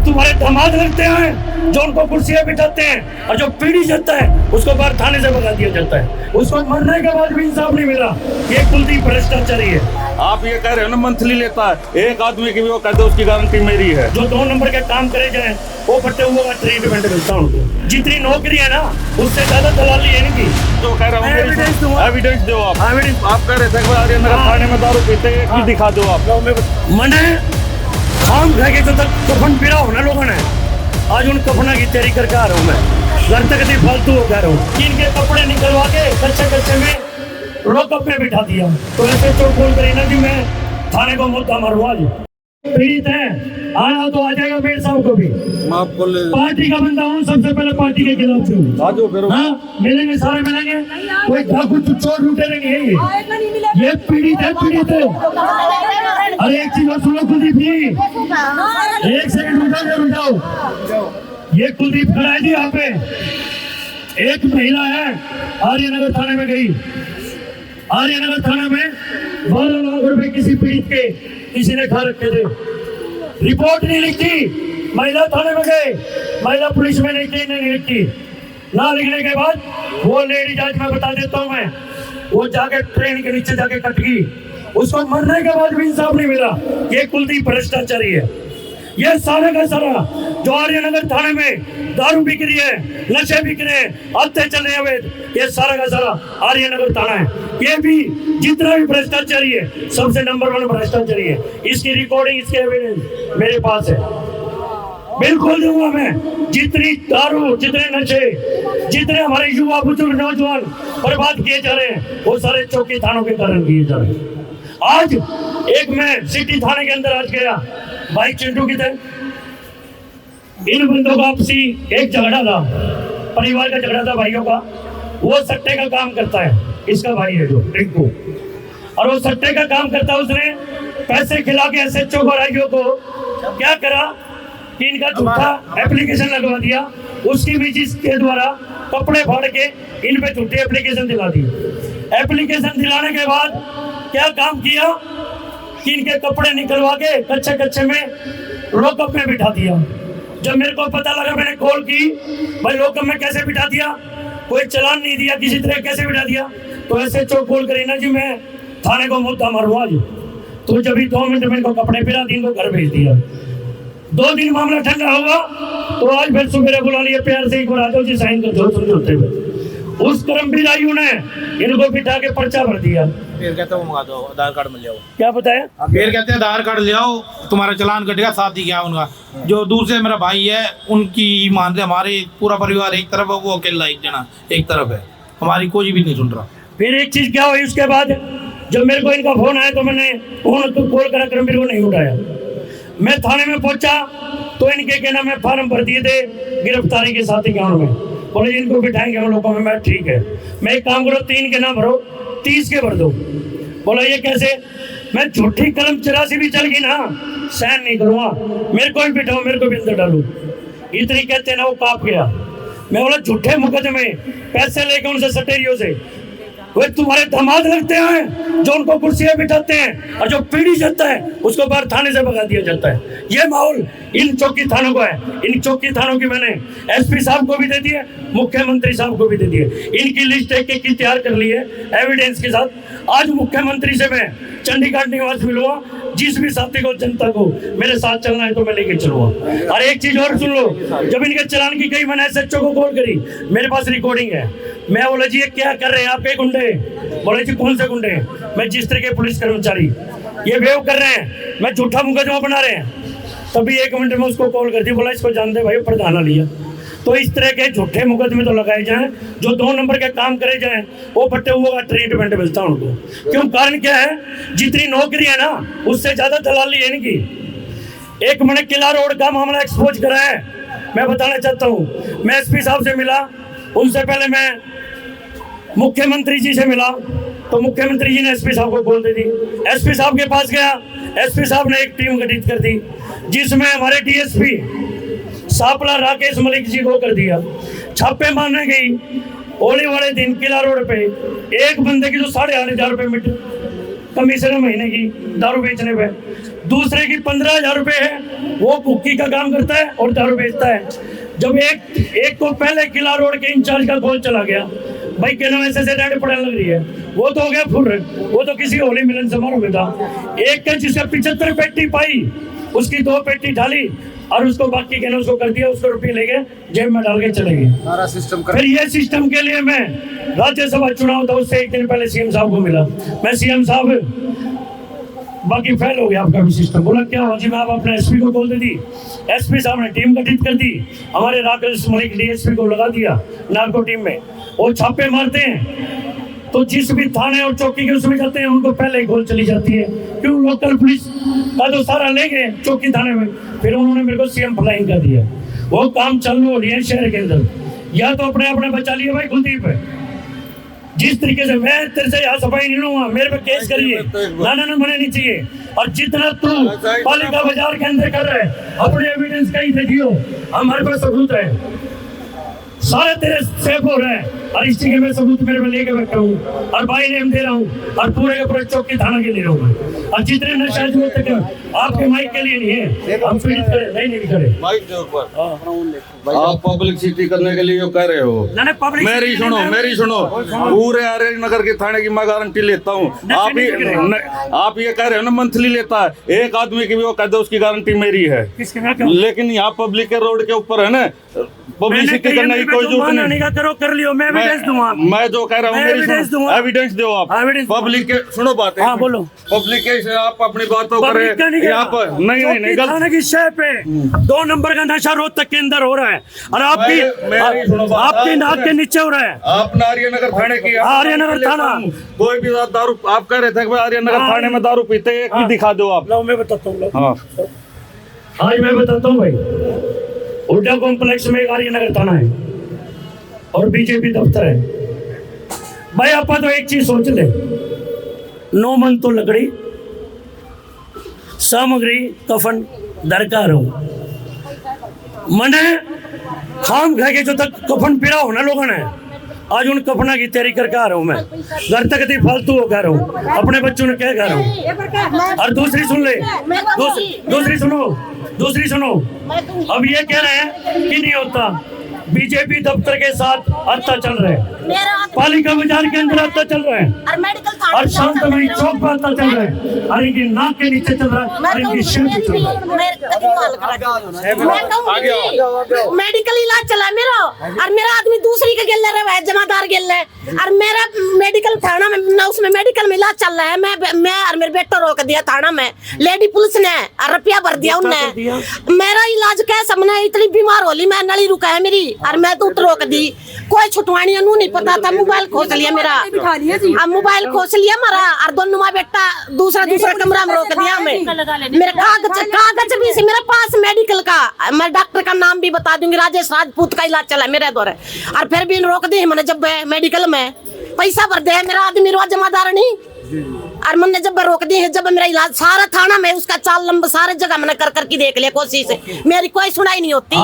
तुम्हारे दामाद लगते हैं जो उनको कुर्सियां बिठाते हैं, और जो पीढ़ी जाता है उसको बाहर थाने से भगा दिया जाता है, उसको मरने के बाद भी इंसाफ नहीं मिला। ये कुलदीप भ्रष्टाचारी है। आप ये कह रहे हो ना मंथली लेता है, एक आदमी की भी वो कहते उसकी गारंटी मेरी है। जो 2 नंबर के काम करे जाए वो फटे हुए का ट्रीटमेंट मिलता है उनको। जितनी नौकरी है ना उससे ज्यादा दलाली है इनकी। जो कह रहा हूँ एविडेंस दो आप। आप कह रहे थे थाने में दारू पीते हैं, दिखा दो आप। मैंने शाम के तो तक कफन पिरा होना लोगों ने, आज उन कफना की तैयारी करके आ रहा हूँ मैं। घर तक नहीं फालतू हो जा रहा हूँ। इनके कपड़े निकलवा के कच्चे में लॉकअप में बिठा दिया। तो ऐसे चोट बोल कर ना जी मैं थाने को मुद्दा मारूँ। आज पीड़ित है, आना तो आ जाएगा मेरे साहब को भी। पार्टी का बंदा हूँ, सबसे पहले पार्टी के खिलाफ हूँ। हाँ, मिलेंगे, सारे मिलेंगे। कोई डाकू चोर लूटे रहेंगे। ये पीड़ित है, पीड़ित है। अरे एक चीज और सुनो कुलदीप जी, एक सेकंड रुक जाओ। ये कुलदीप खड़ा है जी यहाँ पे। एक महिला है, आर्यनगर थाने में गई। आर्यनगर थाने में 12 लाख रुपए किसी पीड़ित के किसी ने खा रखे थे। रिपोर्ट नहीं लिखी, महिला थाने में गए, महिला पुलिस में नहीं लिखी। ना लिखने के बाद वो लेडीज, आज मैं बता देता हूँ मैं, वो जाके ट्रेन के नीचे जाके कट गई। उसको मरने के बाद भी इंसाफ नहीं मिला। ये कुलदीप भ्रष्टाचारी है। ये सारे का सारा जो आर्यनगर थाने में दारू बिक रही है, नशे बिक रहे हैं, हत्या चल रहे हैं, ये सारा का सारा आर्यनगर थाना है। ये भी जितना भी भ्रष्टाचारी है, सबसे नंबर 1 भ्रष्टाचारी है। इसकी रिकॉर्डिंग, इसके एविडेंस मेरे पास है। बिल्कुल दूंगा मैं। जितनी दारू, जितने नशे, जितने हमारे युवा बुजुर्ग नौजवान बर्बाद किए जा रहे हैं, वो सारे चौकी थानों के कारण किए जा रहे हैं। आज एक मैं सिटी थाने के अंदर आज गया, भाई चिंटू की तरह इन बंदों का आपसी एक झगड़ा था, परिवार का झगड़ा था भाइयों का। वो सट्टे का काम करता है, इसका भाई है जो टिंकू, और वो सट्टे का काम करता है। उसने पैसे खिला के एसएचओ को, आईओ को क्या करा कि इनका झूठा एप्लीकेशन लगवा दिया। उसकी बीच के द्वारा कपड़े फाड़ के इन पे झूठी एप्लीकेशन दिला दी। एप्लीकेशन दिलाने के बाद क्या काम किया कि इनके कपड़े निकलवा के कच्चे में लॉकअप में बिठा दिया। जब मेरे को पता लगा, मैंने कॉल की, भाई लॉकअप में कैसे बिठा दिया, कोई चालान नहीं दिया, किसी तरह कैसे बिठा दिया। तो ऐसे चौक कॉल करी ना जी मैं थाने को मुद्दा मारूँ आज। तो जब 2 मिनट में इनको कपड़े पिला दी, इनको घर भेज दिया। 2 दिन मामला ठंडा होगा तो आज फिर सुबह बुला लिया, प्यार से एक बार आ जाओ जी, साइन कर दो समझौते में। उस कर्मवीर आयु ने इनको बिठा के पर्चा भर दिया। फिर कहते हैं मंगा दो, आधार कार्ड मिल जाओ। क्या बताया? फिर कहते हैं आधार कार्ड ले आओ, तुम्हारा चालान कटेगा। साथ ही क्या उनका जो दूसरे मेरा भाई है, उनकी मान रहे, हमारे पूरा परिवार एक तरफ है, वो अकेला एक जना एक तरफ है, हमारी कोई भी नहीं सुन रहा। फिर एक चीज क्या हुई उसके बाद, जब मेरे को इनका फोन आया तो मैंने कॉल करा, कर्मवीर को नहीं उठाया। मैं थाने में पहुंचा तो इनके कहना में फार्म भर दिए थे गिरफ्तारी के साथ ही गाँव में। बोले इनको बिठाएंगे हम लोगों में। मैं ठीक है, मैं एक काम करो, 3 के ना भरो, 30 के भर दो। बोला ये कैसे? मैं झूठी कलम 84 भी चल गई ना, सहन नहीं करूँगा, मेरे को भी बिठाओ, मेरे को भी अंदर डालो। इतनी कहते ना वो कांप गया। मैं बोला झूठे मुकदमे, पैसे लेके उनसे सटेरियों से, वे तुम्हारे दामाद लगते हैं जो उनको कुर्सियां बिठाते हैं, और जो पीढ़ी जाता है उसको बाहर थाने से भगा दिया जाता है। ये माहौल इन चौकी थानों को है। इन चौकी थानों की मैंने एसपी साहब को भी दे दिए, मुख्यमंत्री साहब को भी दे दिए। इनकी लिस्ट एक की तैयार कर ली है एविडेंस के साथ। आज मुख्यमंत्री से मैं चंडीगढ़ निवास मिलूंगा। जिस भी साथी को, जनता को मेरे साथ चलना है तो मैं लेके चलूंगा। और एक चीज और सुन लो, जब इनके चालान की गई, मैंने एसएचओ को कॉल करी, मेरे पास रिकॉर्डिंग है। मैं बोला जी ये क्या कर रहे हैं आपके गुंडे? बोले जी कौन से गुंडे? मैं जिस तरह के पुलिस कर्मचारी ये बेव कर रहे हैं, मैं झूठा मुकदमा बना रहे हैं। तभी 1 मिनट में उसको कॉल कर दी, बोला इसको जानते भाई, प्रधाना लिया। तो इस तरह के झूठे मुकदमे तो लगाए जाएं, जो 2 नंबर के काम करे जाएं, वो फटे हुए का ट्रीटमेंट मिलता है उनको। क्यों? कारण क्या है? जितनी नौकरी है ना उससे ज्यादा दलाली है इनकी। एक मैंने किला रोड का मामला एक्सपोज करा है, मैं बताना चाहता हूँ। मैं एसपी साहब से मिला, उनसे पहले मैं मुख्यमंत्री जी से मिला, तो मुख्यमंत्री जी ने एसपी साहब को कॉल दे दी। एसपी साहब के पास गया, एसपी साहब ने एक टीम गठित कर दी, जिसमें हमारे डीएसपी सापला राकेश मलिक जी को कर दिया। छापे मारने गई, होली वाले दिन किला रोड पे एक बंदे की तो 8,500 रुपये मिट कमीशन है महीने की दारू बेचने पे, दूसरे की 15,000 रुपए है, वो भुक्की का काम करता है और दारू बेचता है। जब एक को पहले किला रोड के इंचार्ज का कॉल चला गया, भाई क्या नाम ऐसे रेड पड़ने लग रही है, वो तो हो गया फुर, वो तो किसी होली मिलन समारोह में था। एक के जिससे 75 पेटी पाई, उसकी 2 पेटी ढाली और उसको बाकी कहना उसको कर दिया, उसको रुपये लेके जेब में डाल के चले गए। सारा सिस्टम फिर ये सिस्टम के लिए मैं राज्यसभा चुनाव था, उससे एक दिन पहले सीएम साहब को मिला। मैं सीएम साहब बाकी फेल हो गया आपका भी सिस्टम। बोला क्या हो जी, मैं आप अपने एसपी को बोल दी, एसपी साहब ने टीम गठित कर दी, हमारे राकेश मलिक डीएसपी को लगा दिया नार्को टीम में, वो छापे मारते हैं तो जिस भी थाने और चौकी के उसमें जाते हैं उनको पहले ही गोल चली जाती है। क्यों? लोकल पुलिस का तो सारा ले गए चौकी थाने में, फिर उन्होंने मेरे को सीएम फ्लाइंग कर दिया। वो काम चालू हो रही है शहर के अंदर, या तो अपने अपने बचा लिए भाई कुलदीप। जिस तरीके से मैं तेरे से यहाँ सफाई नहीं लूंगा, मेरे पे केस करिए, ना मने नहीं चाहिए। और जितना तू पालिका बाजार के अंदर कर रहे है, अपने एविडेंस कहीं से दियो, हमारे पास सबूत है, सारे तेरे सेफ हो रहे हैं और इस चीज में सबूत मेरे में लेके बैठा हूँ और बाई नेम दे रहा हूँ और पूरे के पूरे चौकी थाना के ले रहा हूँ। और जितने नशा जो तक आपके माइक के लिए नहीं है, हम पीड़ित करें नहीं करें। माइक के ऊपर आप पब्लिसिटी करने के लिए जो कह रहे हो, मेरी सुनो पूरे आर्य नगर के थाने की मैं गारंटी लेता हूँ। आप ये कह रहे हो ना मंथली लेता है, एक आदमी की भी वो कह दो उसकी गारंटी मेरी है। लेकिन यहाँ पब्लिक के रोड के ऊपर है ना, पब्लिसिटी करने की कोई जरूरत नहीं। करो कर लियो, मैं एविडेंस दूंगा। मैं जो कह रहा हूँ मेरी सुनो, एविडेंस दो आप। पब्लिक के सुनो बात, हाँ बोलो। पब्लिक के आप अपनी बातों कर रहे हैं यहाँ पर, नहीं थाने की शह पे 2 नंबर का नशा रोहतक के अंदर हो रहा है और आपकी नाक के नीचे हो रहा है। आप आर्यनगर थाने की, आर्यनगर थाना, कोई भी दारू आप कह रहे थे कि आर्यनगर थाने में दारू पीते, एक भी दिखा दो आप। मैं बताता हूँ। हाँ आज मैं बताता हूँ भाई, उल्टा कॉम्प्लेक्स में आर्यनगर थाना है और बीजेपी दफ्तर है। भाई आप तो एक चीज सोच ले, 9 मन तो लकड़ी सामग्री कफन दरकार हो, मने खाम खा के जो तक कफन पिरा हो ना लोगों ने, आज उन कफना की तैयारी करके आ रहा हूँ मैं। घर तक कभी फालतू हो कह रहा हूँ, अपने बच्चों ने क्या कह रहा हूँ। और दूसरी सुन ले, दूसरी सुनो, अब ये कह रहे हैं कि नहीं होता, बीजेपी दफ्तर के साथ हत्या चल रहे हैं, पालिका बाजार के अंदर हत्या चल रहा है और शांतमणि चौक पर हत्या चल रहा है और इनकी नाक के नीचे चल रहा है और इनकी सिर पे चल रहा है। मेडिकल इलाज चला मेरा और मेरा आदमी दूसरी के गिल रहा है, जमादार गिल है और मेरा मेडिकल थाना में ना, उसमें मेडिकल में इलाज चल रहा है। मैं और मेरे बेटा रोक दिया थाना में, लेडी पुलिस ने और रुपया भर दिया उनने। मेरा इलाज कैसा, मैंने इतनी बीमार होली, मैं नली रुका है मेरी और मैं तो रोक दी, कोई छुटवानी नहीं पता था। मोबाइल खोस लिया मेरा, अब मोबाइल खोस लिया मेरा और दोनों माँ बेटा दूसरा कमरा में रोक दिया। मेरे कागज भी से मेरे पास मेडिकल का, मैं डॉक्टर का नाम भी बता दूंगी, राजेश राजपूत का इलाज चला मेरे द्वारा और फिर भी रोक दी मैंने। जब मेडिकल में पैसा भर दे मेरा आदमी रोज जमादार नहीं और मैंने जब रोक दी है, जब मेरा इलाज सारा थाना में उसका चाल लंबा सारे जगह मैंने कर करके देख लिया कोशिश, मेरी कोई सुनाई नहीं होती।